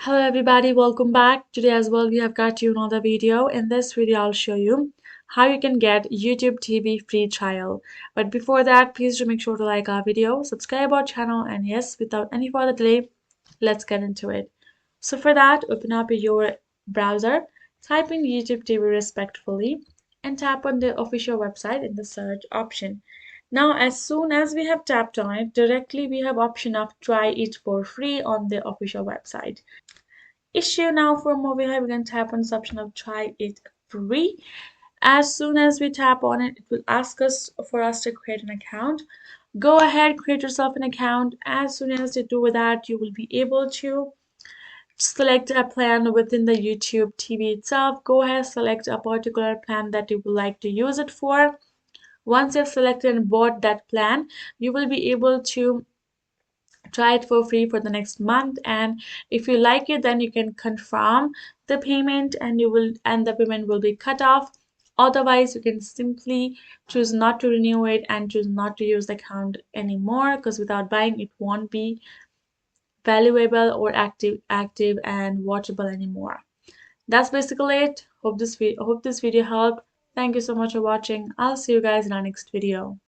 Hello everybody, welcome back. Today as well we have got you another video. In this video I'll show you how you can get YouTube TV free trial. But before that, please do make sure to like our video, subscribe our channel, and yes, without any further delay, let's get into it. So for that, open up your browser, type in YouTube TV respectfully, and tap on the official website in the search option. Now, as soon as we have tapped on it, directly we have option of try it for free on the official website. Issue now for more, we can tap on this option of try it free. As soon as we tap on it, it will ask us for us to create an account. Go ahead, create yourself an account. As soon as you do that, you will be able to select a plan within the YouTube TV itself. Go ahead, select a particular plan that you would like to use it for. Once you've selected and bought that plan, you will be able to try it for free for the next month, and if you like it, then you can confirm the payment and the payment will be cut off. Otherwise, you can simply choose not to renew it and choose not to use the account anymore, because without buying it won't be valuable or active and watchable anymore. That's basically it. Hope this video helped. Thank you so much for watching. I'll see you guys in our next video.